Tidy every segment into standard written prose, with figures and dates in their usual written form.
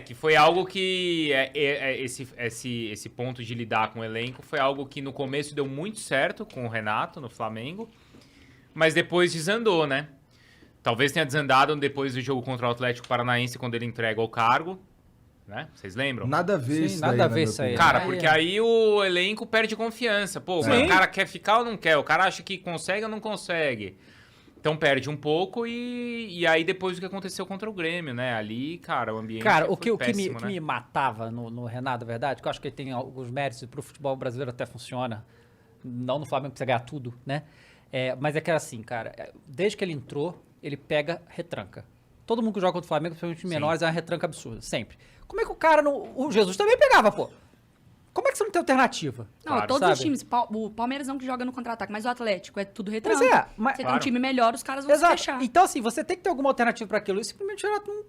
Que foi algo que esse ponto de lidar com o elenco foi algo que no começo deu muito certo com o Renato no Flamengo, mas depois desandou, né? Talvez tenha desandado depois do jogo contra o Atlético Paranaense, quando ele entrega o cargo, né? Vocês lembram? Nada a ver isso daí, nada a ver isso aí. Cara, porque aí o elenco perde confiança. Pô, o cara quer ficar ou não quer? O cara acha que consegue ou não consegue? Então perde um pouco e aí depois do que aconteceu contra o Grêmio, né? Ali, cara, o ambiente foi péssimo, que me matava no Renato, na verdade, que eu acho que ele tem alguns méritos e pro futebol brasileiro até funciona. Não no Flamengo precisa ganhar tudo, né? Mas é que era assim, cara, desde que ele entrou, ele pega retranca. Todo mundo que joga contra o Flamengo, principalmente menores, é uma retranca absurda, sempre. Como é que o cara não... O Jesus também pegava, pô. Como é que você não tem alternativa? Não, Claro, todos sabe? os times. O Palmeiras não que joga no contra-ataque, mas o Atlético é tudo retranca. Pois é, mas... Você tem um time melhor, os caras vão se Exato. fechar. Então, assim, você tem que ter alguma alternativa pra aquilo. E simplesmente era um...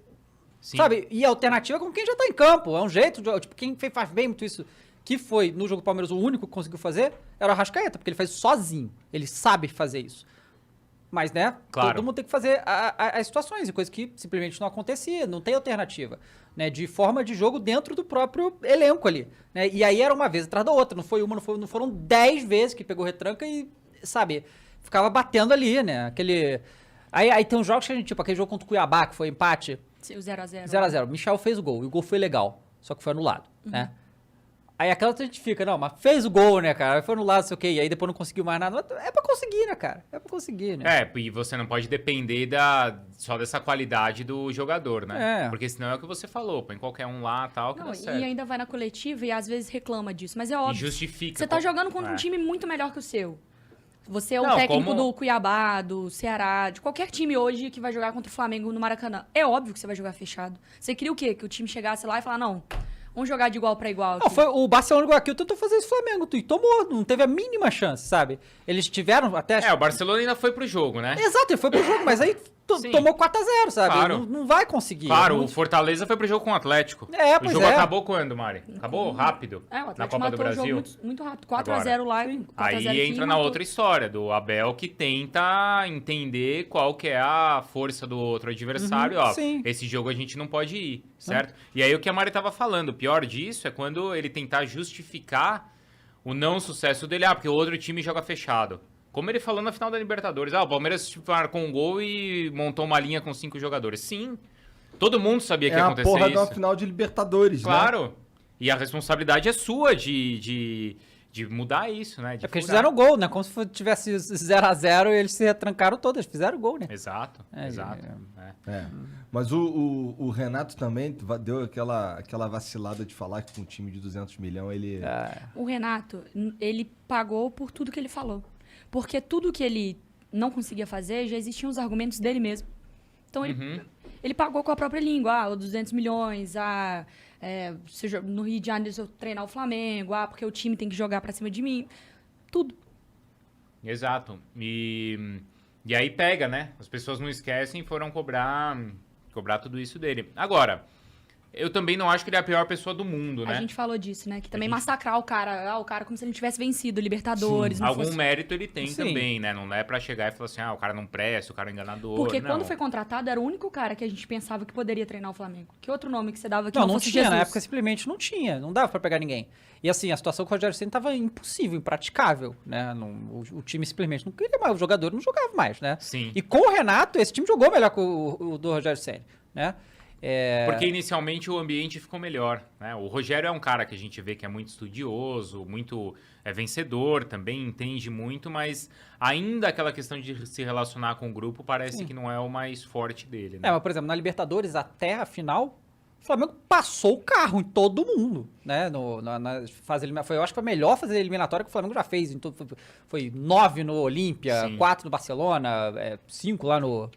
Sim. Sabe? E a alternativa é com quem já tá em campo. É um jeito de... Tipo, quem faz bem muito isso, que foi, no jogo do Palmeiras, o único que conseguiu fazer, era o Arrascaeta, porque ele faz sozinho. Ele sabe fazer isso. Mas, né, Claro. todo mundo tem que fazer as situações, e coisa que simplesmente não acontecia, não tem alternativa, né, de forma de jogo dentro do próprio elenco ali, né, e aí era uma vez atrás da outra, não foi uma, não foram 10 vezes que pegou retranca e, sabe, ficava batendo ali, né, aquele... Aí tem uns jogos que a gente, tipo, aquele jogo contra o Cuiabá, que foi empate, O 0x0. 0x0, Michel fez o gol, e o gol foi legal, só que foi anulado, né. Aí aquela a gente fica, não, mas fez o gol, né, cara? Aí foi anulado, sei o quê, e aí depois não conseguiu mais nada. É pra conseguir, né, cara? É pra conseguir, né? E você não pode depender só dessa qualidade do jogador, né? Porque senão é o que você falou, põe qualquer um lá e tal, que Não, dá certo. e ainda vai na coletiva e às vezes reclama disso. Mas é E óbvio. justifica. Você tá jogando contra um time muito melhor que o seu. Você é o Não, técnico como- do Cuiabá, do Ceará, de qualquer time hoje que vai jogar contra o Flamengo no Maracanã. É óbvio que você vai jogar fechado. Você queria o quê? Que o time chegasse lá e falasse, não, vamos jogar de igual pra igual. Não, aqui. foi o Barcelona do Guayaquil tentou fazer isso no Flamengo, e tomou, não teve a mínima chance, sabe? Eles tiveram até... O Barcelona ainda foi pro jogo, né? Exato, ele foi pro jogo, mas aí Sim. tomou 4x0, sabe? Claro. Não vai conseguir. Claro, Não- o Fortaleza foi pro jogo com o Atlético. É, O pois jogo é. acabou quando, Mari? Acabou rápido? O Na Atlético Copa do matou o Brasil. jogo muito rápido. 4x0 lá. 4x0 Aí aqui, entra na matou. outra história, do Abel que tenta entender qual que é a força do outro adversário. Ó, sim. esse jogo a gente não pode ir, certo? E aí o que a Mari tava falando, o pior disso é quando ele tentar justificar o não sucesso dele. Porque o outro time joga fechado. Como ele falou na final da Libertadores. O Palmeiras marcou um gol e montou uma linha com 5 jogadores. Sim, todo mundo sabia que ia É a acontecer porra de isso. uma final de Libertadores, né? Claro. E a responsabilidade é sua de mudar isso, né? De É porque eles furar. fizeram gol, né? Como se tivesse 0x0 e eles se retrancaram todos, eles fizeram gol, né? Exato, exato. Mas o Renato também deu aquela vacilada de falar que com um time de 200 milhões ele... O Renato, ele pagou por tudo que ele falou. Porque tudo que ele não conseguia fazer, já existiam os argumentos dele mesmo. Então ele pagou com a própria língua. Os 200 milhões, no Rio de Janeiro eu treinar o Flamengo, porque o time tem que jogar pra cima de mim. Tudo. Exato. E aí pega, né? As pessoas não esquecem e foram cobrar tudo isso dele. Agora, eu também não acho que ele é a pior pessoa do mundo, né? A gente falou disso, né? Que também massacrar o cara. O cara como se ele não tivesse vencido Libertadores. Não Algum fosse... mérito ele tem Sim. também, né? Não é pra chegar e falar assim, o cara não presta, o cara é enganador. Porque não. quando foi contratado, era o único cara que a gente pensava que poderia treinar o Flamengo. Que outro nome que você dava que Não fosse tinha, Jesus? na época simplesmente não tinha, não dava pra pegar ninguém. E assim, a situação com o Rogério Ceni tava impossível, impraticável, né? O time simplesmente não queria mais, o jogador não jogava mais, né? Sim. E com o Renato, esse time jogou melhor que o do Rogério Ceni, né? Porque inicialmente o ambiente ficou melhor, né? O Rogério é um cara que a gente vê que é muito estudioso, muito vencedor, também entende muito, mas ainda aquela questão de se relacionar com o grupo parece que não é o mais forte dele, né? Mas, por exemplo, na Libertadores, até a final, o Flamengo passou o carro em todo mundo, né? Na fase eliminatória. Eu acho que foi a melhor fase eliminatória que o Flamengo já fez. Foi 9 no Olímpia, Sim. 4 no Barcelona, 5 lá no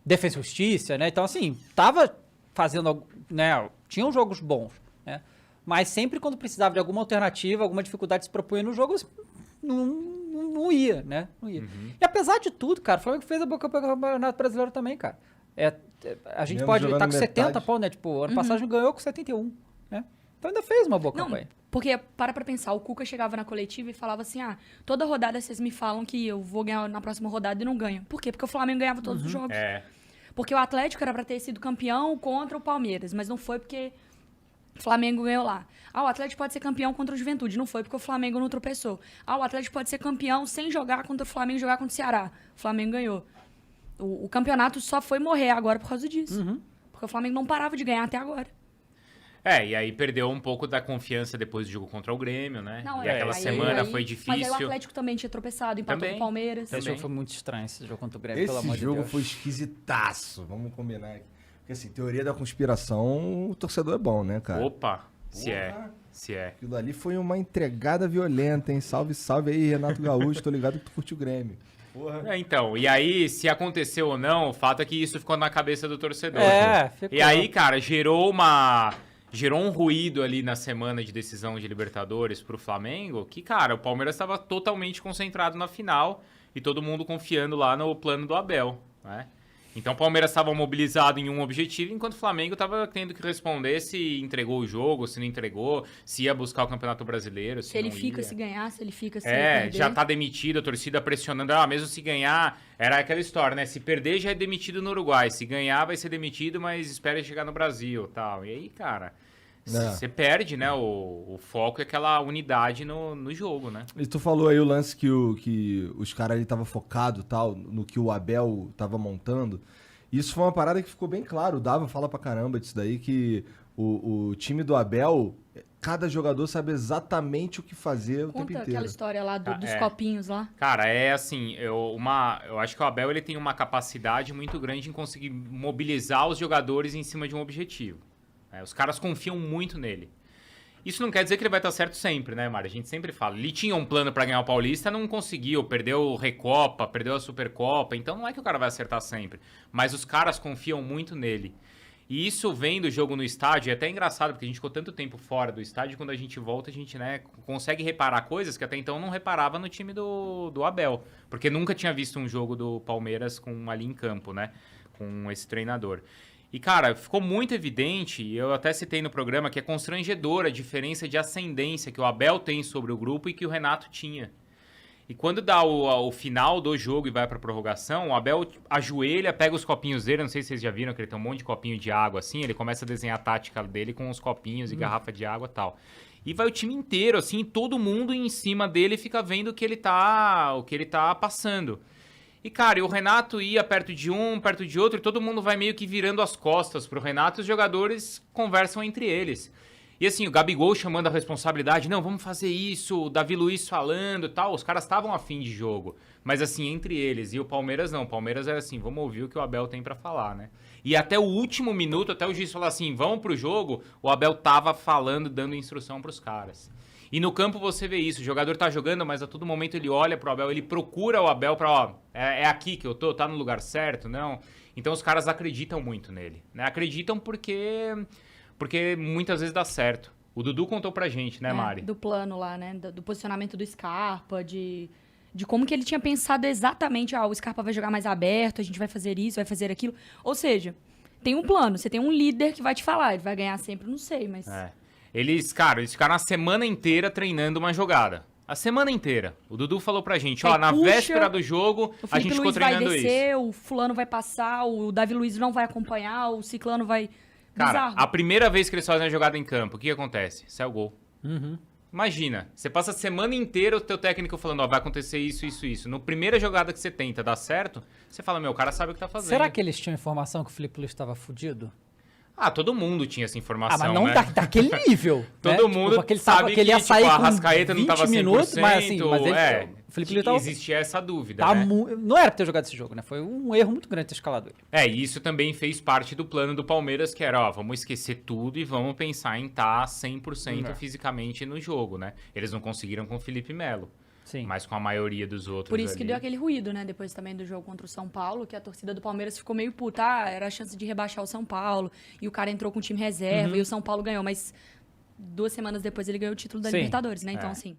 Defensa e Justiça, né? Então, assim, tava fazendo, né? Tinham jogos bons, né? Mas sempre quando precisava de alguma alternativa, alguma dificuldade se propunha no jogo, não ia, né? Não ia. E apesar de tudo, cara, o Flamengo fez a boca para o Campeonato Brasileiro também, cara. A gente Mesmo pode jogando estar com 70 metade. pau, né? Tipo, ano passado a gente ganhou com 71, né? Então ainda fez uma boa Não, campanha. porque para pra pensar, o Cuca chegava na coletiva e falava assim, toda rodada vocês me falam que eu vou ganhar na próxima rodada e não ganho. Por quê? Porque o Flamengo ganhava todos os jogos. Porque o Atlético era pra ter sido campeão contra o Palmeiras, mas não foi porque o Flamengo ganhou lá. O Atlético pode ser campeão contra o Juventude, não foi porque o Flamengo não tropeçou. O Atlético pode ser campeão sem jogar contra o Flamengo e jogar contra o Ceará. O Flamengo ganhou. O campeonato só foi morrer agora por causa disso. Porque o Flamengo não parava de ganhar até agora. E aí perdeu um pouco da confiança depois do jogo contra o Grêmio, né? Não, e aquela semana foi difícil. Mas aí o Atlético também tinha tropeçado, empatou com o Palmeiras. Esse jogo foi muito estranho, esse jogo contra o Grêmio, pelo Esse amor de jogo Deus. foi esquisitaço, vamos combinar aqui. Porque assim, teoria da conspiração, o torcedor é bom, né, cara? Opa, se é. Aquilo ali foi uma entregada violenta, hein? Salve, salve aí, Renato Gaúcho, tô ligado que tu curte o Grêmio. Porra. Então, e aí, se aconteceu ou não, o fato é que isso ficou na cabeça do torcedor. Ficou. E aí, cara, gerou um ruído ali na semana de decisão de Libertadores pro Flamengo, que, cara, o Palmeiras estava totalmente concentrado na final e todo mundo confiando lá no plano do Abel, né? Então o Palmeiras estava mobilizado em um objetivo, enquanto o Flamengo estava tendo que responder se entregou o jogo, se não entregou, se ia buscar o Campeonato Brasileiro, se ele não fica, ia. se ganhar, se ele fica, se ele perder. Já tá demitido, a torcida pressionando, mesmo se ganhar, era aquela história, né? Se perder já é demitido no Uruguai, se ganhar vai ser demitido, mas espera chegar no Brasil, tal. E aí, cara, você perde, né, o foco e aquela unidade no jogo, né? E tu falou aí o lance que os caras ali estavam focados tal, no que o Abel tava montando. Isso foi uma parada que ficou bem claro. O Dava fala pra caramba disso daí, que o time do Abel, cada jogador sabe exatamente o que fazer o tempo Conta inteiro. aquela história lá dos copinhos lá. Cara, é assim, eu acho que o Abel ele tem uma capacidade muito grande em conseguir mobilizar os jogadores em cima de um objetivo. Os caras confiam muito nele. Isso não quer dizer que ele vai estar certo sempre, né, Mário? A gente sempre fala. Ele tinha um plano pra ganhar o Paulista, não conseguiu. Perdeu o Recopa, perdeu a Supercopa. Então não é que o cara vai acertar sempre. Mas os caras confiam muito nele. E isso vem do jogo no estádio. É até engraçado, porque a gente ficou tanto tempo fora do estádio. Quando a gente volta, a gente, né, consegue reparar coisas que até então não reparava no time do Abel. Porque nunca tinha visto um jogo do Palmeiras ali em campo, né? Com esse treinador. E, cara, ficou muito evidente, e eu até citei no programa, que é constrangedora a diferença de ascendência que o Abel tem sobre o grupo e que o Renato tinha. E quando dá o final do jogo e vai pra prorrogação, o Abel ajoelha, pega os copinhos dele, não sei se vocês já viram que ele tem um monte de copinho de água assim, ele começa a desenhar a tática dele com os copinhos e garrafa de água e tal. E vai o time inteiro, assim, todo mundo em cima dele fica vendo o que ele tá passando. E, cara, e o Renato ia perto de um, perto de outro, e todo mundo vai meio que virando as costas pro Renato e os jogadores conversam entre eles. E assim, o Gabigol chamando a responsabilidade, não, vamos fazer isso, o Davi Luiz falando e tal, os caras estavam afim de jogo. Mas assim, entre eles, e o Palmeiras não, o Palmeiras era assim, vamos ouvir o que o Abel tem pra falar, né? E até o último minuto, até o juiz falar assim, vamos pro jogo, o Abel tava falando, dando instrução pros caras. E no campo você vê isso, o jogador tá jogando, mas a todo momento ele olha pro Abel, ele procura o Abel pra, é aqui que eu tô, tá no lugar certo, não? Então os caras acreditam muito nele, né? Acreditam porque muitas vezes dá certo. O Dudu contou pra gente, né, Mari? Do plano lá, né? Do posicionamento do Scarpa, de como que ele tinha pensado exatamente, o Scarpa vai jogar mais aberto, a gente vai fazer isso, vai fazer aquilo. Ou seja, tem um plano, você tem um líder que vai te falar, ele vai ganhar sempre, não sei, mas... Eles ficaram a semana inteira treinando uma jogada. A semana inteira. O Dudu falou pra gente, na véspera do jogo, a gente ficou treinando isso. O Felipe Luiz vai descer, o fulano vai passar, o Davi Luiz não vai acompanhar, o ciclano vai... Cara, Bizarro. a primeira vez que eles fazem a jogada em campo, o que acontece? Sai o gol. Imagina, você passa a semana inteira o teu técnico falando, vai acontecer isso, isso, isso. No primeira jogada que você tenta dar certo, você fala, o cara sabe o que tá fazendo. Será que eles tinham informação que o Felipe Luiz estava fudido? Todo mundo tinha essa informação, mas não né? daquele nível. Todo mundo sabe que ele ia sair a com Arrascaeta não tava 100%, minutos, mas assim, o Felipe Luiz existia essa dúvida, né? Não era pra ter jogado esse jogo, né? Foi um erro muito grande ter escalado ele. E isso também fez parte do plano do Palmeiras, que era, vamos esquecer tudo e vamos pensar em estar 100% fisicamente no jogo, né? Eles não conseguiram com o Felipe Melo. Sim. Mas com a maioria dos outros. Por isso que ali. deu aquele ruído, né? Depois também do jogo contra o São Paulo, que a torcida do Palmeiras ficou meio puta. Era a chance de rebaixar o São Paulo. E o cara entrou com o time reserva e o São Paulo ganhou. Mas 2 semanas depois ele ganhou o título da Libertadores, né? Então, assim...